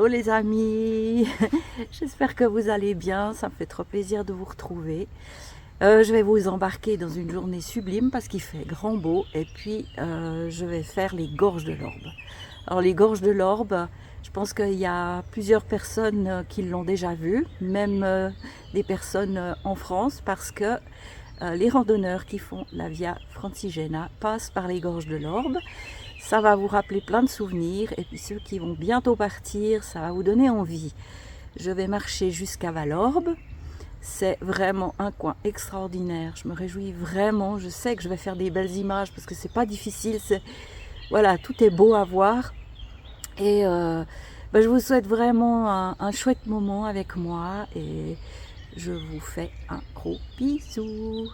Hello les amis, j'espère que vous allez bien, ça me fait trop plaisir de vous retrouver. Je vais vous embarquer dans une journée sublime parce qu'il fait grand beau et puis je vais faire les gorges de l'Orbe. Alors les gorges de l'Orbe, je pense qu'il y a plusieurs personnes qui l'ont déjà vu, même des personnes en France parce que les randonneurs qui font la Via Francigena passent par les gorges de l'Orbe. Ça va vous rappeler plein de souvenirs et puis ceux qui vont bientôt partir, ça va vous donner envie. Je vais marcher jusqu'à Valorbe. C'est vraiment un coin extraordinaire. Je me réjouis vraiment. Je sais que je vais faire des belles images parce que c'est pas difficile. Voilà, tout est beau à voir. Et je vous souhaite vraiment un chouette moment avec moi et je vous fais un gros bisou.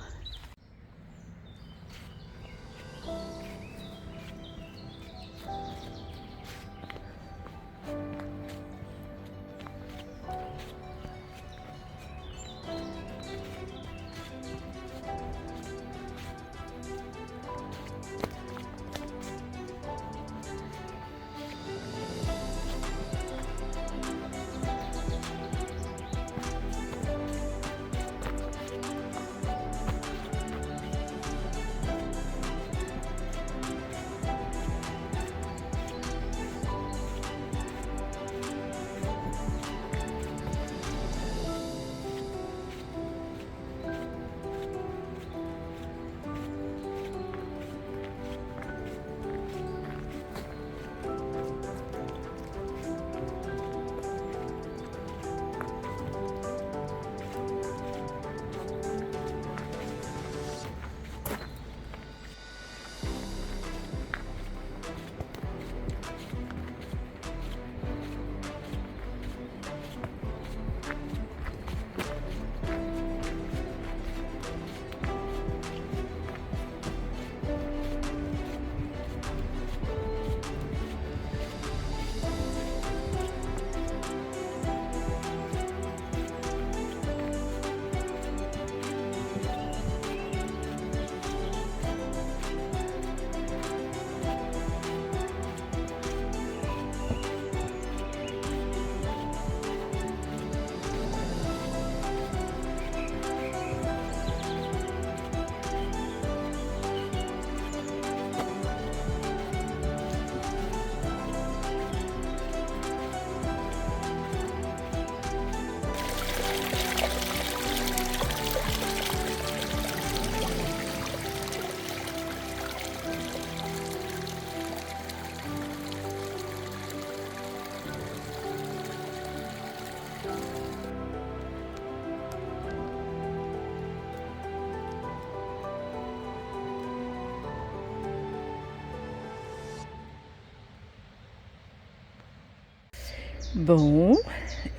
Bon,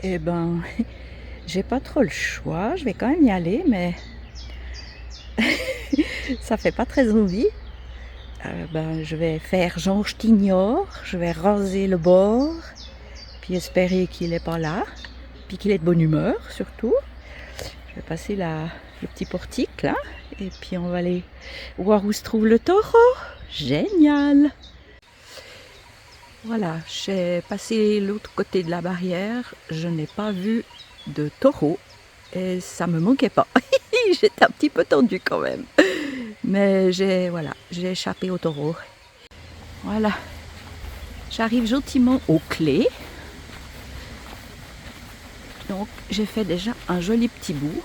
eh ben, j'ai pas trop le choix, je vais quand même y aller, mais ça fait pas très envie. Je vais faire Jean Ch'tignor, je vais raser le bord, puis espérer qu'il n'est pas là, puis qu'il est de bonne humeur surtout. Je vais passer le petit portique là, et puis on va aller voir où se trouve le taureau. Génial! Voilà, j'ai passé l'autre côté de la barrière, je n'ai pas vu de taureau et ça me manquait pas. J'étais un petit peu tendue quand même, mais j'ai échappé au taureau. Voilà, j'arrive gentiment aux clés, donc j'ai fait déjà un joli petit bout.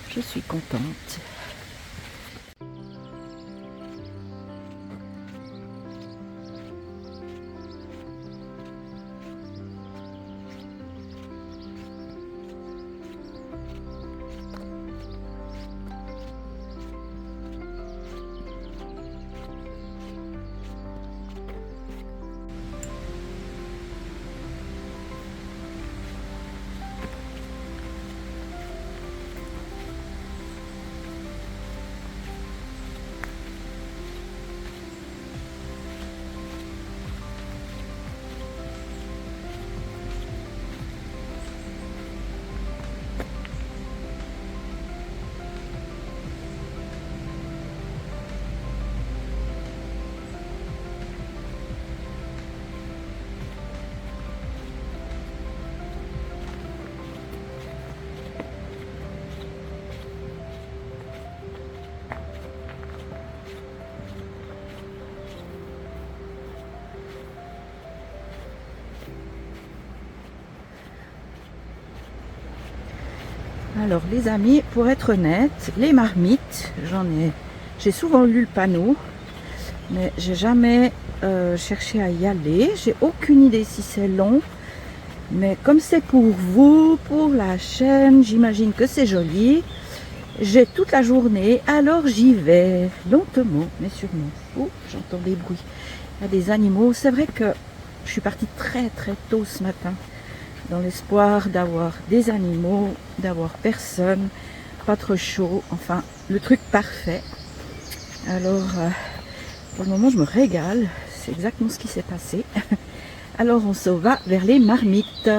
Je suis contente. Alors les amis, pour être honnête, les marmites, j'ai souvent lu le panneau, mais j'ai jamais cherché à y aller. J'ai aucune idée si c'est long, mais comme c'est pour vous, pour la chaîne, j'imagine que c'est joli. J'ai toute la journée, alors j'y vais lentement, mais sûrement. Oh, j'entends des bruits. Il y a des animaux. C'est vrai que je suis partie très très tôt ce matin, dans l'espoir d'avoir des animaux, d'avoir personne, pas trop chaud, enfin le truc parfait. Alors pour le moment je me régale, c'est exactement ce qui s'est passé. Alors on se va vers les marmites.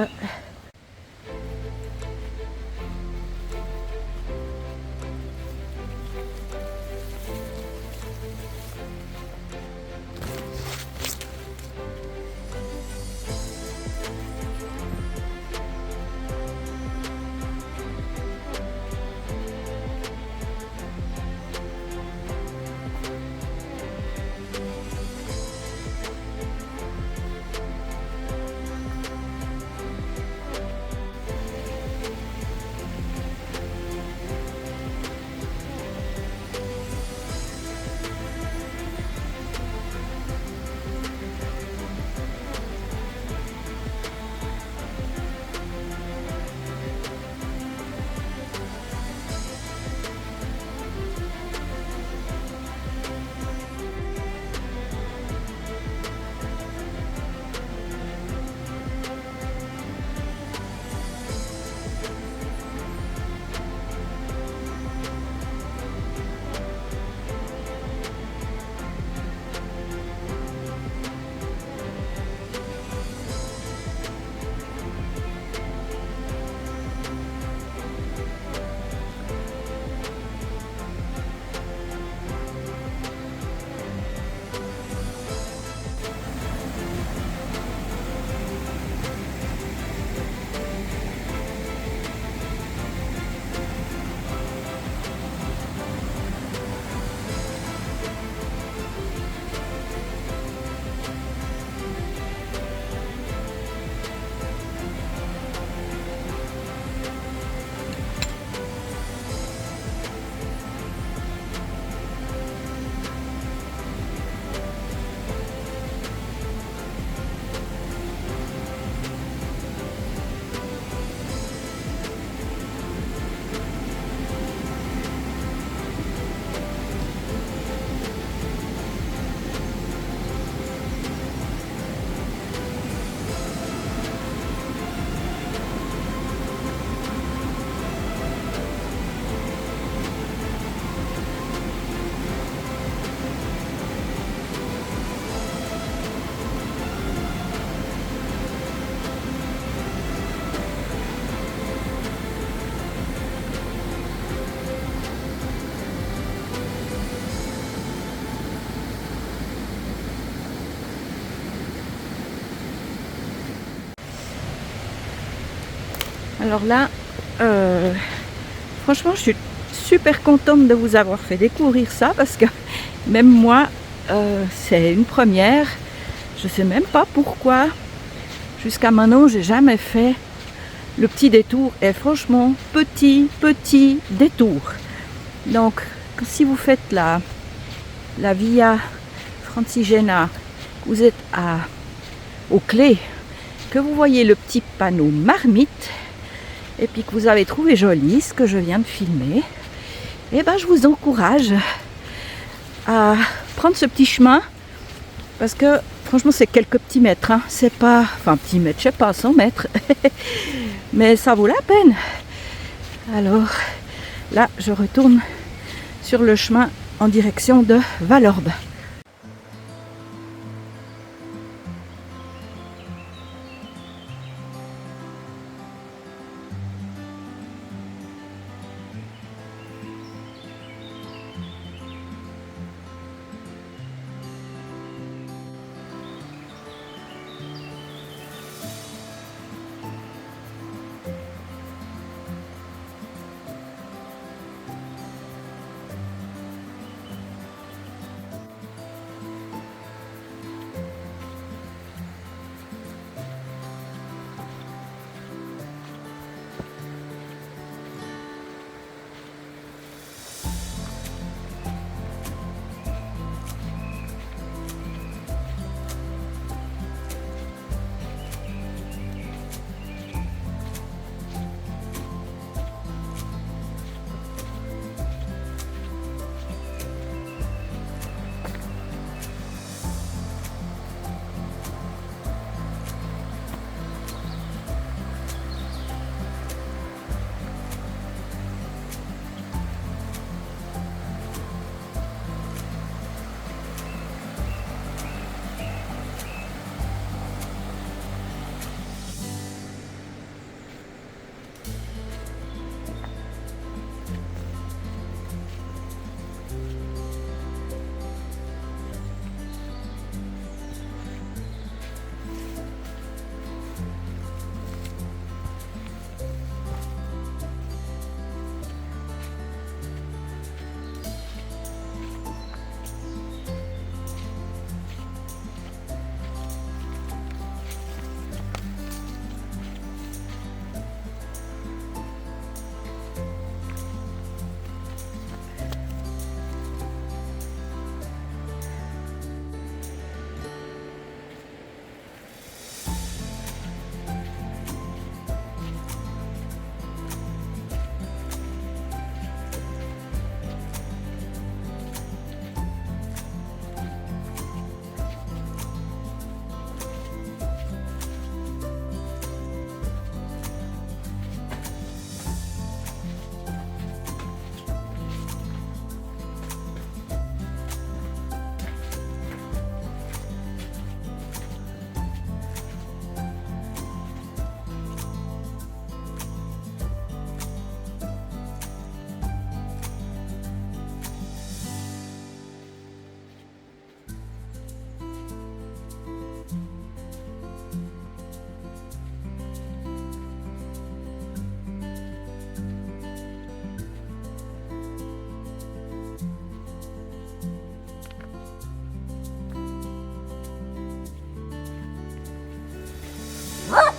Alors là, franchement, je suis super contente de vous avoir fait découvrir ça parce que même moi, c'est une première. Je sais même pas pourquoi. Jusqu'à maintenant, j'ai jamais fait le petit détour. Et franchement, petit détour. Donc, si vous faites la Via Francigena, vous êtes aux clés, que vous voyez le petit panneau marmite, et puis que vous avez trouvé joli ce que je viens de filmer, et ben je vous encourage à prendre ce petit chemin parce que franchement c'est quelques petits mètres, hein. C'est pas, enfin petits mètres, je sais pas, 100 mètres, mais ça vaut la peine. Alors là je retourne sur le chemin en direction de Valorbe.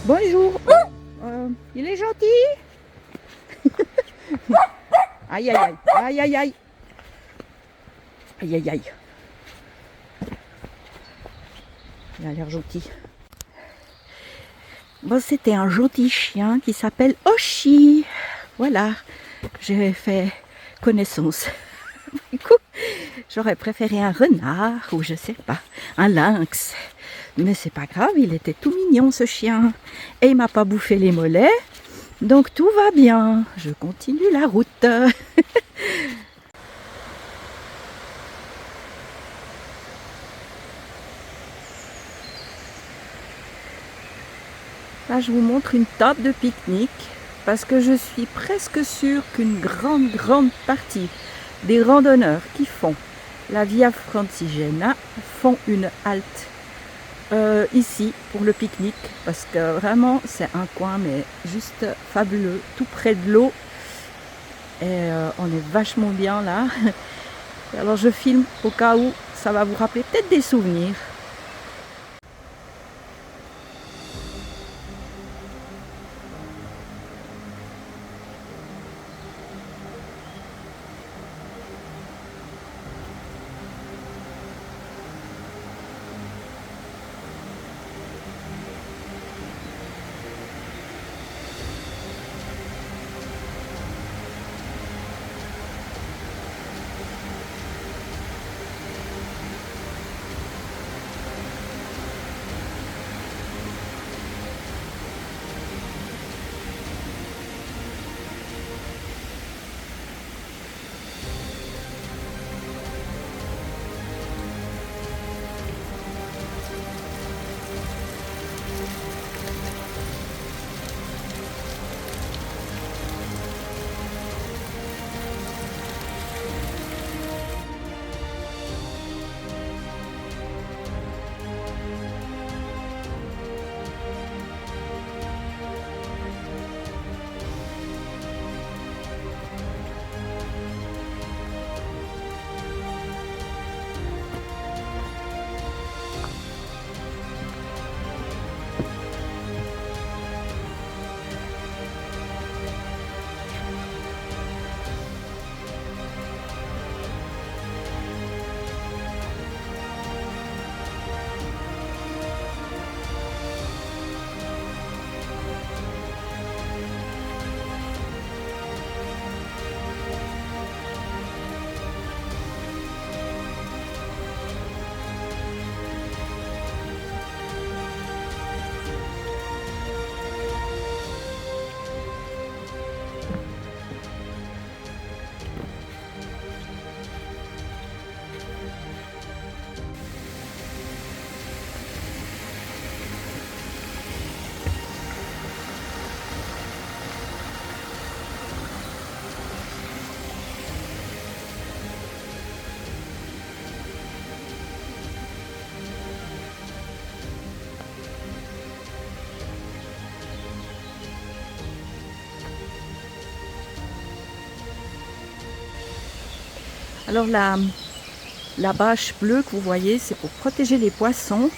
Bonjour. Il est gentil. Aïe, aïe, aïe. Aïe, aïe, aïe. Aïe, aïe, aïe. Il a l'air gentil. Bon, c'était un gentil chien qui s'appelle Oshi. Voilà, j'ai fait connaissance. Du coup, j'aurais préféré un renard ou je sais pas, un lynx. Mais c'est pas grave, il était tout mignon ce chien. Et il m'a pas bouffé les mollets. Donc tout va bien. Je continue la route. Là, je vous montre une table de pique-nique parce que je suis presque sûre qu'une grande partie des randonneurs qui font la Via Francigena font une halte ici pour le pique-nique parce que vraiment c'est un coin mais juste fabuleux, tout près de l'eau et on est vachement bien là. Alors je filme au cas où ça va vous rappeler peut-être des souvenirs. Alors la bâche bleue que vous voyez, c'est pour protéger les poissons.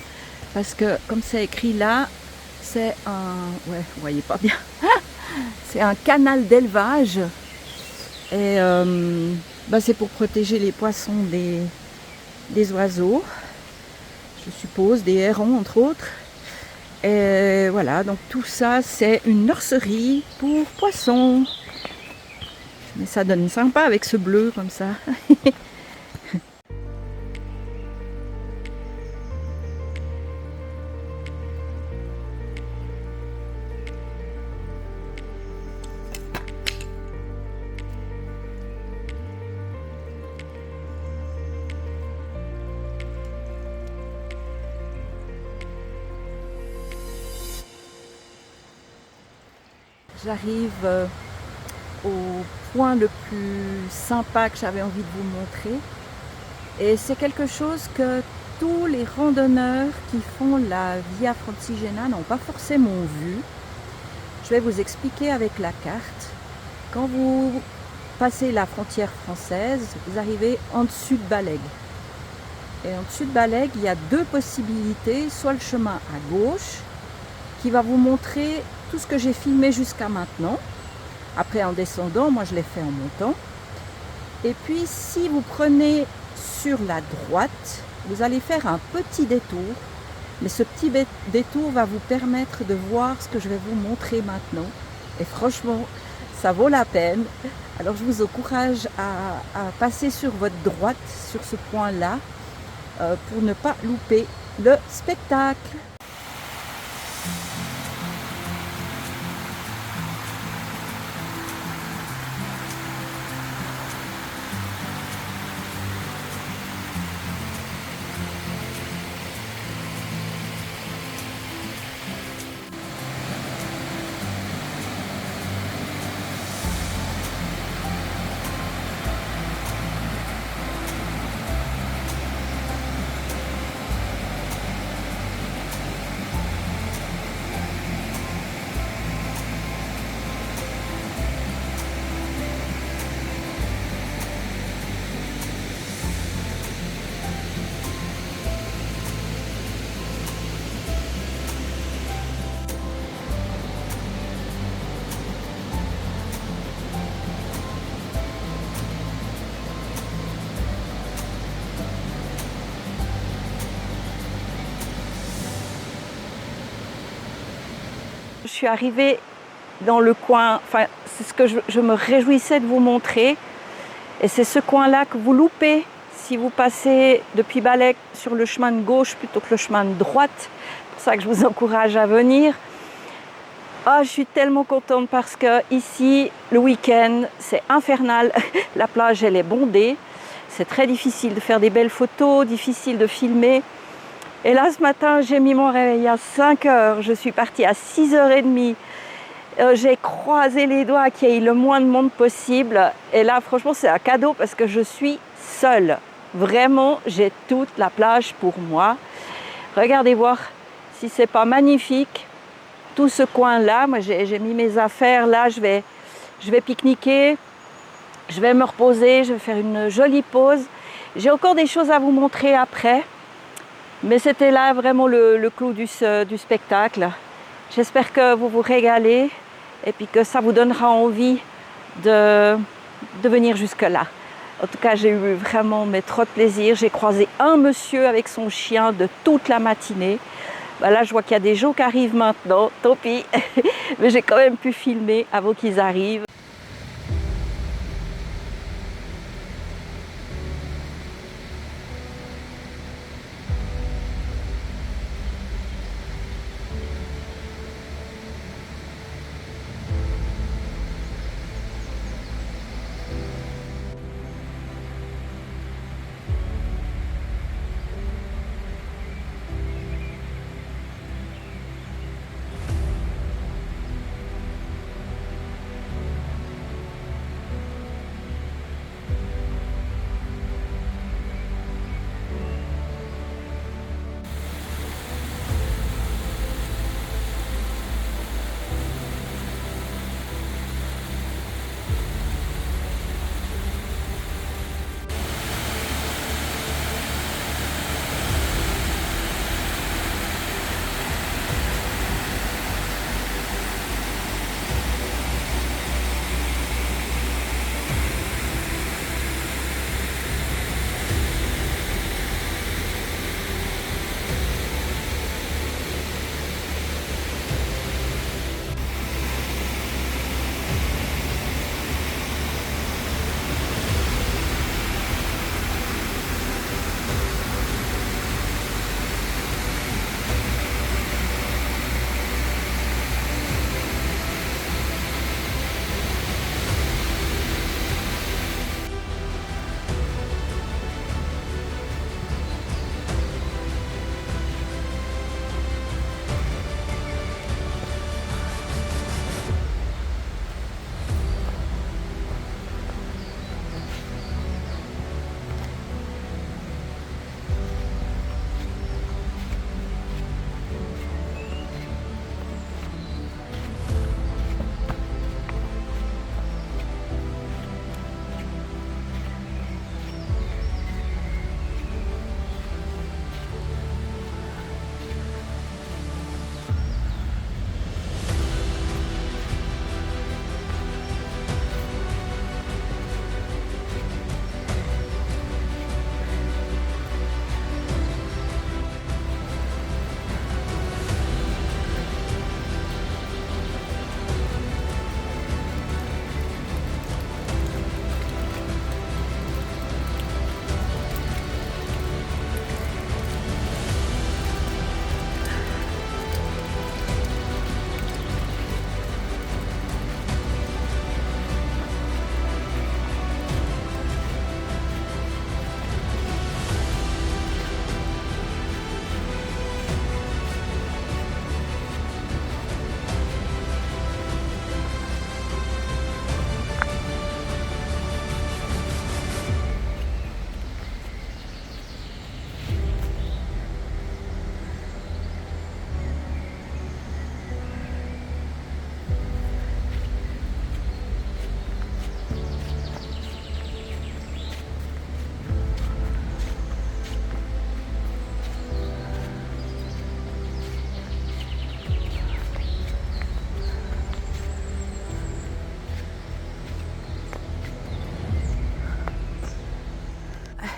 Parce que comme c'est écrit là, c'est un... Ouais, vous voyez pas bien. C'est un canal d'élevage. Et c'est pour protéger les poissons des oiseaux. Je suppose, des hérons entre autres. Et voilà, donc tout ça, c'est une nurserie pour poissons. Mais ça donne sympa avec ce bleu comme ça. J'arrive au point le plus sympa que j'avais envie de vous montrer. Et c'est quelque chose que tous les randonneurs qui font la Via Francigena n'ont pas forcément vu. Je vais vous expliquer avec la carte. Quand vous passez la frontière française, vous arrivez en dessus de Balègue. Et en dessus de Balègue, il y a deux possibilités, soit le chemin à gauche, qui va vous montrer tout ce que j'ai filmé jusqu'à maintenant. Après, en descendant, moi je l'ai fait en montant. Et puis, si vous prenez sur la droite, vous allez faire un petit détour. Mais ce petit détour va vous permettre de voir ce que je vais vous montrer maintenant. Et franchement, ça vaut la peine. Alors je vous encourage à passer sur votre droite, sur ce point-là, pour ne pas louper le spectacle. Je suis arrivée dans le coin, enfin c'est ce que je me réjouissais de vous montrer, et c'est ce coin-là que vous loupez si vous passez depuis Balek sur le chemin de gauche plutôt que le chemin de droite. C'est pour ça que je vous encourage à venir. Ah, je suis tellement contente parce que ici, le week-end, c'est infernal. La plage, elle est bondée. C'est très difficile de faire des belles photos, difficile de filmer. Et là, ce matin, j'ai mis mon réveil à 5 heures. Je suis partie à 6h30. J'ai croisé les doigts qu'il y ait le moins de monde possible. Et là, franchement, c'est un cadeau parce que je suis seule. Vraiment, j'ai toute la plage pour moi. Regardez voir si c'est pas magnifique. Tout ce coin-là, moi, j'ai mis mes affaires. Là, je vais pique-niquer. Je vais me reposer. Je vais faire une jolie pause. J'ai encore des choses à vous montrer après. Mais c'était là vraiment le clou du spectacle. J'espère que vous vous régalez et puis que ça vous donnera envie de venir jusque-là. En tout cas, j'ai eu vraiment trop de plaisir. J'ai croisé un monsieur avec son chien de toute la matinée. Là, je vois qu'il y a des gens qui arrivent maintenant, tant pis. Mais j'ai quand même pu filmer avant qu'ils arrivent.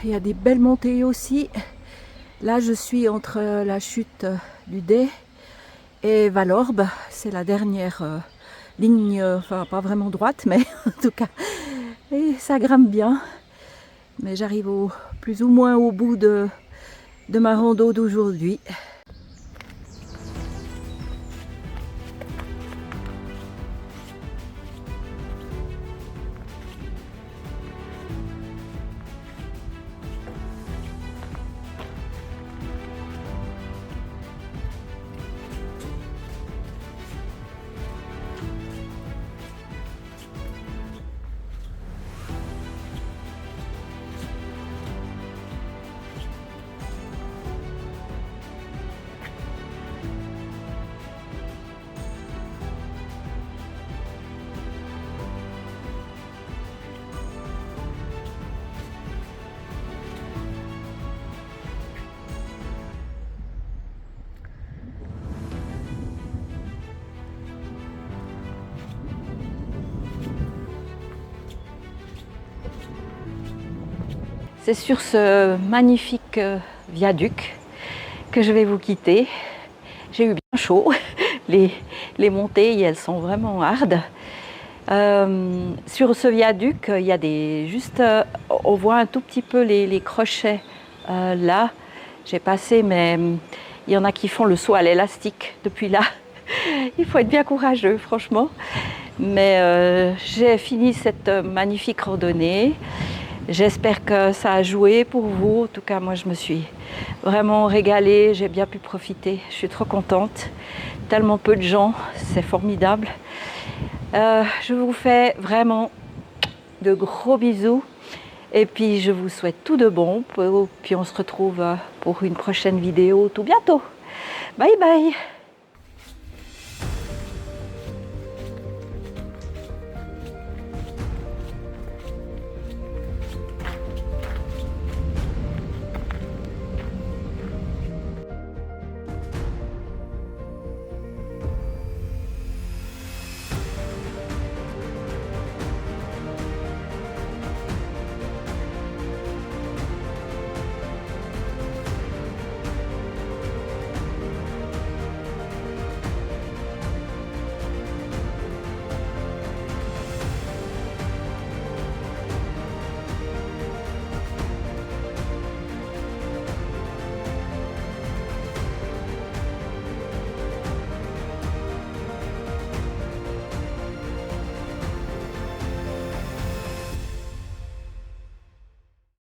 il y a des belles montées aussi. Là, je suis entre la chute du Dé et Valorbe. C'est la dernière ligne, enfin pas vraiment droite, mais en tout cas, et ça grimpe bien. Mais j'arrive plus ou moins au bout de ma rando d'aujourd'hui. C'est sur ce magnifique viaduc que je vais vous quitter. J'ai eu bien chaud. Les montées, elles sont vraiment hardes. Sur ce viaduc, il y a on voit un tout petit peu les crochets là. J'ai passé, mais il y en a qui font le saut à l'élastique depuis là. Il faut être bien courageux, franchement. Mais j'ai fini cette magnifique randonnée. J'espère que ça a joué pour vous. En tout cas, moi, je me suis vraiment régalée. J'ai bien pu profiter. Je suis trop contente. Tellement peu de gens, c'est formidable. Je vous fais vraiment de gros bisous. Et puis, je vous souhaite tout de bon. Puis, on se retrouve pour une prochaine vidéo tout bientôt. Bye bye!